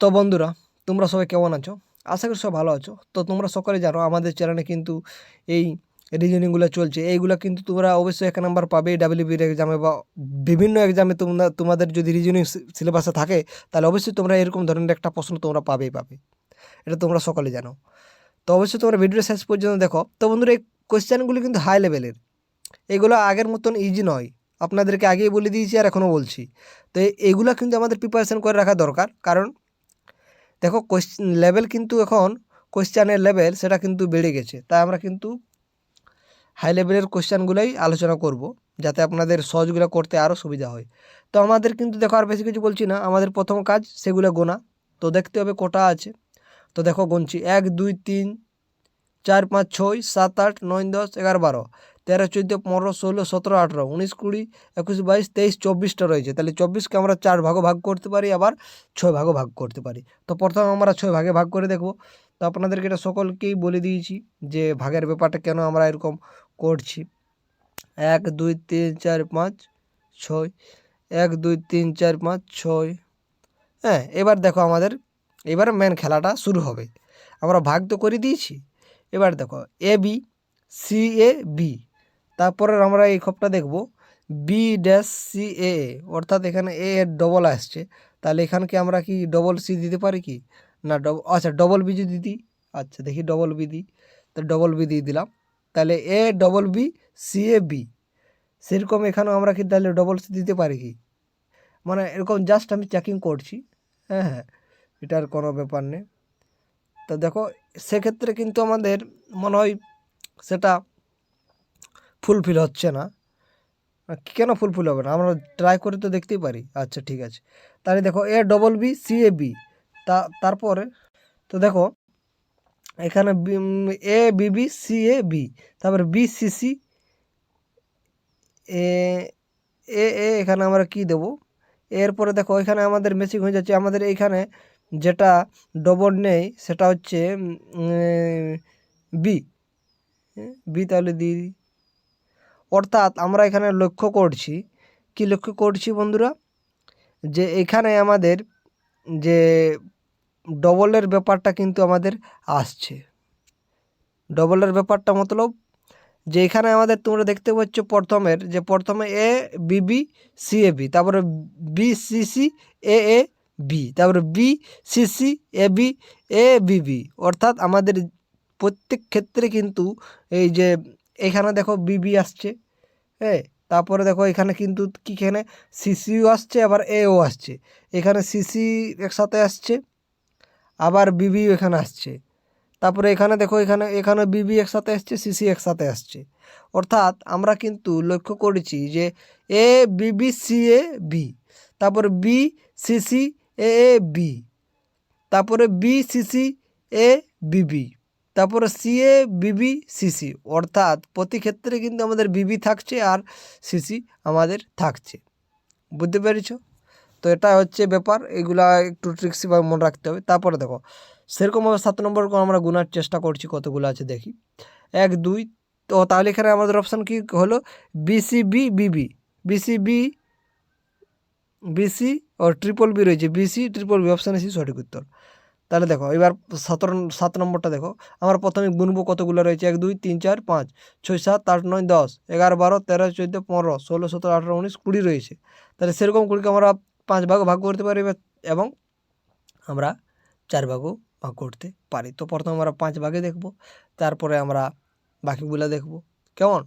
তো বন্ধুরা, তোমরা সবাই কেমন আছো? আশা করি সব ভালো আছো। তো তোমরা সকলে জানো আমাদের চ্যানেলে কিন্তু এই রিজনিংগুলো চলছে। এইগুলা কিন্তু তোমরা অবশ্যই ১ নাম্বার পাবেই ডাব্লিউবির এক্সামে বা বিভিন্ন এক্সামে তোমাদের যদি রিজনিং সিলেবাসে থাকে তাহলে অবশ্যই তোমরা এরকম ধরনের একটা প্রশ্ন তোমরা পাবেই পাবে। এটা তোমরা সকলে জানো। তো অবশ্যই তোমরা ভিডিওটা শেষ পর্যন্ত দেখো। তো বন্ধুরা, এই কোয়েশ্চেনগুলো কিন্তু হাই লেভেলের। এগুলো আগের মতন ইজি নয়। আপনাদেরকে আগেই বলে দিয়েছি আর এখনও বলছি। তো এইগুলা কিন্তু আমাদের প্রিপারেশন করে রাখা দরকার। কারণ দেখো লেভেল কিন্তু এখন কোয়েশ্চেনের লেভেল সেটা কিন্তু বেড়ে গেছে। তাই আমরা কিন্তু হাই লেভেলের কোয়েশ্চেনগুলোই আলোচনা করব, যাতে আপনাদের সহজগুলো করতে আরও সুবিধা হয়। তো আমাদের কিন্তু দেখো, আর বেশি কিছু বলছি না, আমাদের প্রথম কাজ সেগুলো গোনা। তো দেখতে হবে কটা আছে। তো দেখো গুনছি ১ ২ ৩ ৪ ৫ ৬ ৭ ৮ ৯ ১০ ১১ ১২ ১৩ ১৪ ১৫ ১৬ ১৭ ১৮ ১৯ ২০ ২১ ২২ ২৩ ২৪টা রয়েছে। তাহলে ২৪কে আমরা ৪ ভাগে ভাগ করতে পারি, আবার ৬ ভাগে ভাগ করতে পারি। তো প্রথমে আমরা ৬ ভাগে ভাগ করে দেখব। তো আপনাদেরকে এটা সকলকেই বলে দিয়েছি যে ভাগের ব্যাপারটা কেন আমরা এরকম করছি। ১ ২ ৩ ৪ ৫ ৬, ১ ২ ৩ ৪ ৫ ৬। হ্যাঁ, এবার দেখো এবার মেন খেলাটা শুরু হবে। আমরা ভাগ তো করে দিয়েছি। এবার দেখো A B, C A B, তারপরে আমরা এই খপটা দেখব বি ড্যাশ সি এ, অর্থাৎ এখানে এ এর ডবল আসছে। তাহলে এখানে কি আমরা কি ডবল সি দিতে পারি কি না? আচ্ছা, ডবল বি যদি দিই, আচ্ছা দেখি ডবল বি দিই, তো ডবল বি দিয়ে দিলাম। তাহলে A double B C A B, সেরকম এখানেও আমরা কি তাহলে ডবল সি দিতে পারি কি? মানে এরকম জাস্ট আমি চেকিং করছি। হ্যাঁ হ্যাঁ, এটার কোনো ব্যাপার নেই। তো দেখো, সেক্ষেত্রে কিন্তু আমাদের মনে হয় সেটা ফুলফিল হচ্ছে না। কেন ফুলফিল হবে না? আমরা ট্রাই করে তো দেখতেই পারি। আচ্ছা ঠিক আছে, তাহলে দেখো A double B C A B, তারপরে তো দেখো এখানে A B B C A B, তারপরে B C C A A A এখানে আমরা কি দেব? এরপরে দেখো এখানে আমাদের ম্যাচিং হয়ে যাচ্ছে। আমাদের এইখানে যেটা ডবল নেই সেটা হচ্ছে বি। বি তাহলে দিই। অর্থাৎ আমরা এখানে লক্ষ্য করছি বন্ধুরা, যে এখানে আমাদের যে ডবলের ব্যাপারটা কিন্তু আমাদের আসছে। ডবলের ব্যাপারটা মতলব যে এখানে আমাদের তোমরা দেখতে পাচ্ছ প্রথমে এ বিবি সি এ বি, তারপরে B C C A A B, তারপরে B C C A B A বিবি। অর্থাৎ আমাদের প্রত্যেক ক্ষেত্রে কিন্তু এই যে এখানে দেখো বিবি আসছে, হ্যাঁ, তারপরে দেখো এখানে কিন্তু এখানে সিসিও আসছে, আবার এও আসছে। এখানে সিসি একসাথে আসছে, আবার বিবি এখানে আসছে। তারপরে এখানে দেখো এখানে বিবি একসাথে আসছে, সিসি একসাথে আসছে। অর্থাৎ আমরা কিন্তু লক্ষ্য করেছি যে এ বিবি সি এ বি, তারপরে বি সিসি এ এ বি, তারপরে বি সিসি এ বিবি, তারপরে সি এ বিবি সিসি। অর্থাৎ প্রতি ক্ষেত্রে কিন্তু আমাদের বিবি থাকছে আর সিসি আমাদের থাকছে। বুঝতে পেরেছ? তো এটা হচ্ছে ব্যাপার। এগুলা একটু ট্রিক্সিভাবে মনে রাখতে হবে। তারপরে দেখো সেরকমভাবে ৭ নম্বর আমরা গুনার চেষ্টা করছি, কতগুলো আছে দেখি। ১ ২, তো তাহলে এখানে আমাদের অপশান কি হলো? বিসিবি বিবি, বিসিবি বিসি ও ট্রিপল বি রয়েছে, BC triple B, option AC সঠিক উত্তর। তাহলে দেখো এবার ৭ নম্বরটা দেখো। আমরা প্রথমে গুনবো কতগুলো রয়েছে। ১ ২ ৩ ৪ ৫ ৬ ৭ ৮ ৯ ১০ ১১ ১২ ১৩ ১৪ ১৫ ১৬ ১৭ ১৮ ১৯ ২০ রয়েছে। তাহলে সেরকম ২০কে আমরা ৫ ভাগে ভাগ করতে পারি এবং আমরা ৪ ভাগও ভাগ করতে পারি। তো প্রথমে আমরা ৫ ভাগে দেখব, তারপরে আমরা বাকিগুলো দেখব। কেমন?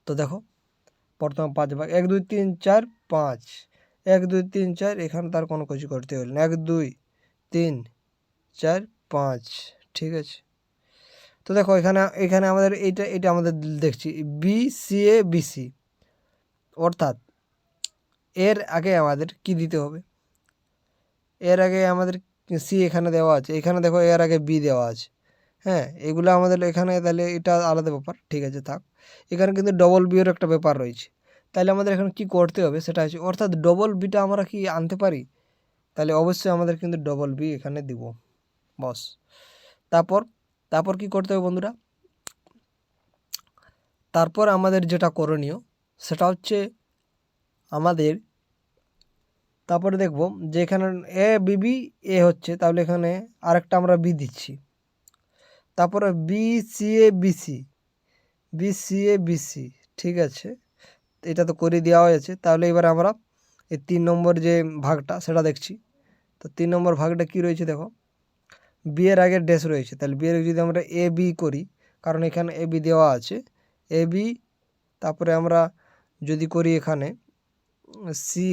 তো দেখো প্রথমে ৫ ভাগ, ১ ২ ৩ ৪ ৫, ১ ২ ৩ ৪, এখানে তার কোনো কিছু করতে হলো না। ১ ২ ৩ ৪ ৫, ঠিক আছে। তো দেখো এখানে আমাদের এটা আমাদের দেখছি বি সি এ বিসি, অর্থাৎ এর আগে আমাদের কি দিতে হবে? এর আগে আমাদের সি এখানে দেওয়া আছে, এখানে দেখো এর আগে বি দেওয়া আছে। হ্যাঁ, এগুলো আমাদের এখানে, তাহলে এটা আলাদা ব্যাপার, ঠিক আছে থাক। এখানে কিন্তু ডবল বিয়ের একটা ব্যাপার রয়েছে। তাহলে আমাদের এখানে কি করতে হবে সেটা আছে, অর্থাৎ ডবল বিটা আমরা কি আনতে পারি? তাহলে অবশ্যই আমাদের কিন্তু ডবল বি এখানে দিব, বস। তারপর কি করতে হবে বন্ধুরা? তারপর আমাদের যেটা করণীয় সেটা হচ্ছে আমাদের তারপরে দেখব যে এখানে এ বিবি এ হচ্ছে, তাহলে এখানে আরেকটা আমরা বি দিচ্ছি। তারপরে বি সি এ বিসি, বি সি এ বিসি, ঠিক আছে, এটা তো করে দেওয়া হয়েছে। তাহলে এবার আমরা এই 3 নম্বর যে ভাগটা সেটা দেখছি। তো 3 নম্বর ভাগটা কি রয়েছে দেখো, বি এর আগে ড্যাশ রয়েছে, তাহলে বি এর যদি আমরা এ বি করি, কারণ এখানে এ বি দেওয়া আছে, এ বি, তারপরে আমরা যদি করি এখানে সি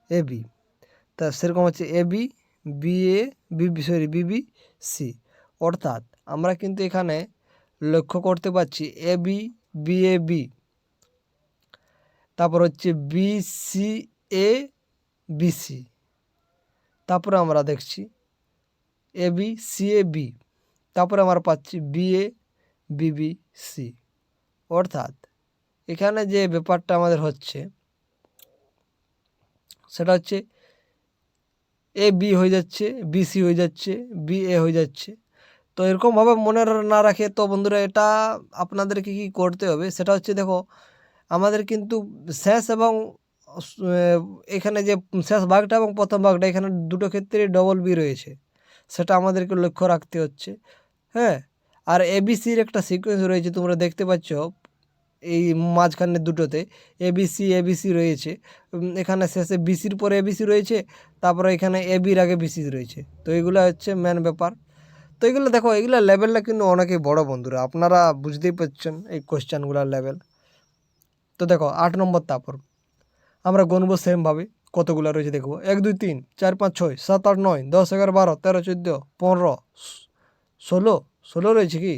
এ বি, তা সেরকম হচ্ছে এ B B A Bibi, sorry Bibi C. অর্থাৎ আমরা কিন্তু এখানে লক্ষ্য করতে পারছি এ বি বি এ বি, তারপর হচ্ছে B C A B C, তারপরে আমরা দেখছি A B C A B, তারপরে আমরা পাচ্ছি বি এ বিবি সি। অর্থাৎ এখানে যে ব্যাপারটা আমাদের হচ্ছে সেটা হচ্ছে এ বি হয়ে যাচ্ছে, বি সি হয়ে যাচ্ছে, বি এ হয়ে যাচ্ছে। তো এরকমভাবে মনে না রাখে তো বন্ধুরা এটা আপনাদেরকে কি করতে হবে, সেটা হচ্ছে দেখো আমাদের কিন্তু শেষ এবং এখানে যে শেষ ভাগটা এবং প্রথম ভাগটা এখানে দুটো ক্ষেত্রে ডবল বি রয়েছে, সেটা আমাদেরকে লক্ষ্য রাখতে হচ্ছে। হ্যাঁ, আর এবিসির একটা সিকোয়েন্স রয়েছে, তোমরা দেখতে পাচ্ছ এই মাঝখানে দুটোতে এবিসি রয়েছে। এখানে শেষে বিসির পরে এবিসি রয়েছে, তারপরে এখানে এবির আগে বিসি রয়েছে। তো এগুলো হচ্ছে মেন ব্যাপার। তো এগুলো দেখো, এগুলো লেভেলটা কিন্তু অনেকই বড় বন্ধুরা, আপনারা বুঝতেই পারছেন এই কোশ্চেনগুলোর লেভেল। তো দেখো 8 নম্বর, তারপর আমরা গণবো সেমভাবে কতগুলো রয়েছে দেখবো, 1 2 3 4 5 6 7 8 9 10 11 12 13 14 15 16, 16 রয়েছে কি,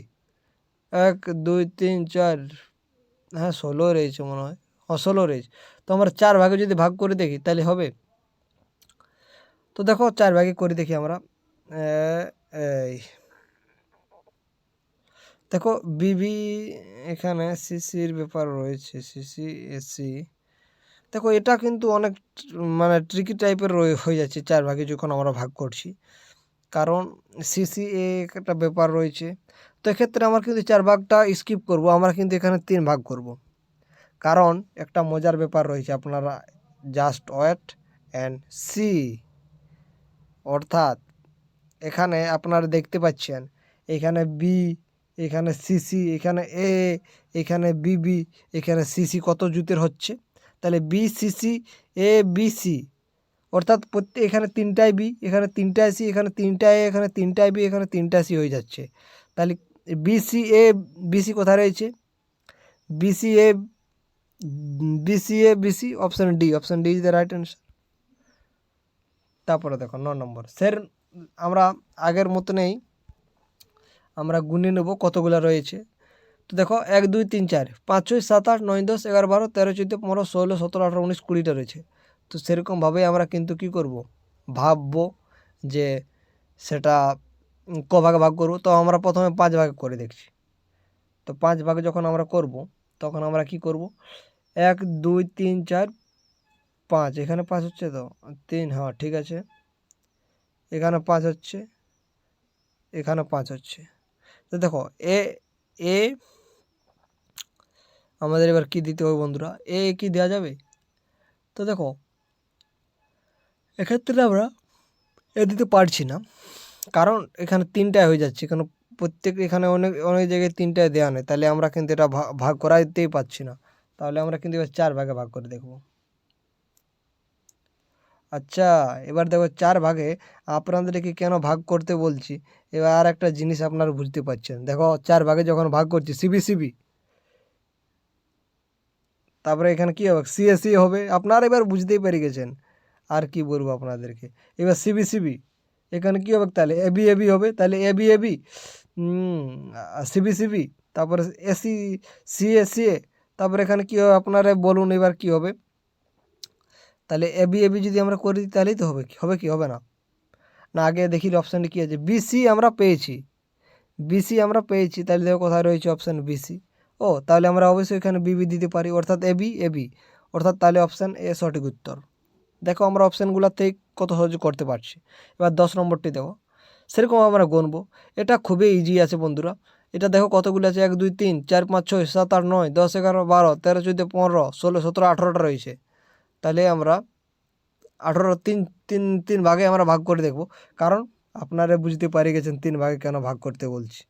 1 2 3 4, হ্যাঁ 16 রয়েছে মনে হয়, 16 রয়েছে। তো আমরা 4 ভাগে যদি ভাগ করে দেখি তাহলে হবে। তো দেখো 4 ভাগে করে দেখি আমরা, এই দেখো বিবি, এখানে সিসির ব্যাপার রয়েছে, সিসি এসি। দেখো এটা কিন্তু অনেক মানে ট্রিকি টাইপের হয়ে যাচ্ছে 4 ভাগে যখন আমরা ভাগ করছি, কারণ সিসি এ একটা ব্যাপার রয়েছে। তো এক্ষেত্রে আমরা কিন্তু 4 ভাগটা স্কিপ করব, আমরা কিন্তু এখানে 3 ভাগ করব, কারণ একটা মজার ব্যাপার রয়েছে, আপনারা জাস্ট ওয়েট অ্যান্ড সি। অর্থাৎ এখানে আপনারা দেখতে পাচ্ছেন এখানে বি, এখানে সিসি, এখানে এ, এখানে বিবি, এখানে সিসি, কত জুতের হচ্ছে, তাহলে B CC A B C. অর্থাৎ প্রত্যেক এখানে 3টায় বি, এখানে 3টায় সি, এখানে 3টায় এ, এখানে 3টায় বি, এখানে 3টায় সি হয়ে যাচ্ছে। তাহলে বিসি এ বিসি কোথায় রয়েছে, BC A BC, option D, option D is the right answer. তারপরে দেখো 9 নম্বর, স্যার আমরা আগের মতনই আমরা গুনে নেব কতগুলো রয়েছে। তো দেখো 1 2 3 4 5 6 7 8 9 10 11 12 13 14 15 16 17 18 19 20টা রয়েছে। তো সেরকমভাবেই আমরা কিন্তু কি করব, ভাববো যে সেটা ক ভাগে ভাগ করব। তো আমরা প্রথমে 5 ভাগে করে দেখছি। তো 5 ভাগে যখন আমরা করব তখন আমরা কি করব, 1 2 3 4 5, এখানে 5 হচ্ছে, তো 3, হ্যাঁ ঠিক আছে, এখানে 5 হচ্ছে, এখানে 5 হচ্ছে। তো দেখো এ এ আমাদের এবার কি দিতে হবে বন্ধুরা, এ কি দেওয়া যাবে। তো দেখো এক্ষেত্রে আমরা এ দিতে পারছি না, কারণ এখানে 3টায় হয়ে যাচ্ছে, কারণ প্রত্যেক এখানে অনেক অনেক জায়গায় 3টায় দেওয়া নেই, তাহলে আমরা কিন্তু এটা ভাগ করাইতেই পারছি না। তাহলে আমরা কিন্তু এবার 4 ভাগে ভাগ করে দেখব। আচ্ছা, এবার দেখো 4 ভাগে আপনাদেরকে কেন ভাগ করতে বলছি, এবার আর একটা জিনিস আপনারা বুঝতে পারছেন। দেখো 4 ভাগে যখন ভাগ করছি সিবি, তারপরে এখানে কী হবে, সিএসি হবে, আপনারা এবার বুঝতেই পেরে গেছেন, আর কি বলবো আপনাদেরকে। এবার সিবি, এখানে কী হবে, তাহলে এবি হবে, তাহলে এবি সিবি, তারপরে এসি সিএ, তারপরে এখানে কী হবে আপনারা বলুন এবার কি হবে। তাহলে এবি যদি আমরা করে দিই তাহলেই তো হবে কি হবে না, না আগে দেখি অপশানটি কী আছে, বিসি আমরা পেয়েছি, তাহলে দেখো কোথায় রয়েছে অপশান বিসি। ও তাহলে আমরা অবশ্যই এখানে বিবি দিতে পারি, অর্থাৎ এবি, অর্থাৎ তাহলে অপশান এ সঠিক উত্তর। দেখো আমরা অপশানগুলোর থেকে কত সহজে করতে পারছি। এবার 10 নম্বরটি দেখো, সেরকম আমরা গুনবো, এটা খুবই ইজি আছে বন্ধুরা। এটা দেখো কতগুলো আছে, 1 2 3 4 5 6 7 8 9 10 11 12 13 14 15 16 17 18টা রয়েছে। তাহলে আমরা 18 তিন তিন তিন ভাগে আমরা ভাগ করে দেখব, কারণ আপনারা বুঝতে পারে গেছেন 3 ভাগে কেন ভাগ করতে বলছি।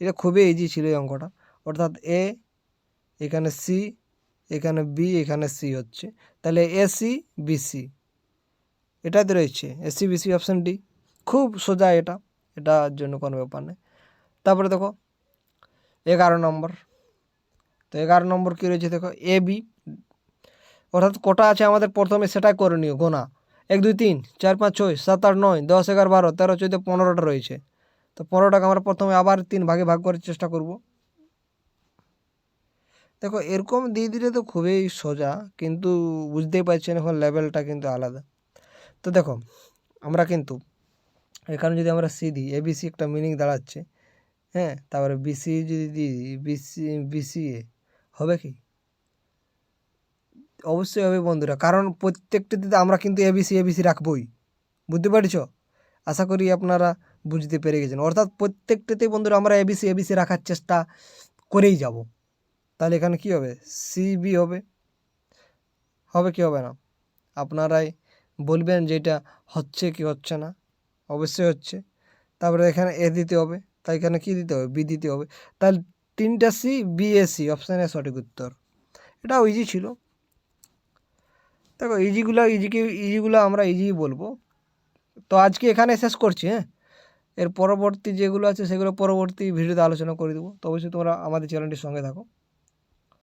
এটা খুবই ইজি ছিল এই অঙ্কটা, অর্থাৎ এ, এখানে সি, এখানে বি, এখানে সি হচ্ছে, তাহলে এসি বিসি এটাতে রয়েছে, এসি বিসি অপশান ডি। খুব সোজা এটা, এটার জন্য কোনো ব্যাপার নেই। তারপরে দেখো 11 নম্বর, তো 11 নম্বর কী রয়েছে দেখো, এ বি, অর্থাৎ কটা আছে আমাদের প্রথমে সেটাই করে নিও গোনা। 1 2 3 4 5 6 7 8 9 10 11 12 13 14 15টা রয়েছে, তো 15টাকে আমরা প্রথমে আবার 3 ভাগে ভাগ করার চেষ্টা করব। দেখো এরকম দিয়ে দিলে তো খুবই সোজা, কিন্তু বুঝতেই পারছেন এখন লেভেলটা কিন্তু আলাদা। তো দেখো আমরা কিন্তু এখানে যদি আমরা সি দিই, এবিসি একটা মিনিং দাঁড়াচ্ছে, হ্যাঁ, তারপরে বিসি যদি দিই, বিসিএ হবে কি? অবশ্যই হবে বন্ধুরা, কারণ প্রত্যেকটিতে আমরা কিন্তু এবিসি রাখবই। বুঝতে পারছ? আশা করি আপনারা বুঝতে পেরে গেছেন, অর্থাৎ প্রত্যেকটিতে বন্ধুরা আমরা এবিসি রাখার চেষ্টা করেই যাব। তাহলে এখানে কি হবে? সিবি হবে, হবে কি হবে না? আপনারাই বলবেন যে এটা হচ্ছে কি হচ্ছে না। অবশ্যই হচ্ছে। তারপরে এখানে এ দিতে হবে, তাই এখানে কি দিতে হবে? বি দিতে হবে। তাহলে 3টা সি, বিএসি অপশানে সঠিক উত্তর। এটাও ইজি ছিল। দেখো ইজিগুলো আমরা ইজিই বলবো। তো আজকে এখানে শেষ করছি, হ্যাঁ, এর পরবর্তী যেগুলো আছে সেগুলো পরবর্তী ভিডিওতে আলোচনা করে দেবো। তো অবশ্যই তোমরা আমাদের চ্যানেলটির সঙ্গে থাকো।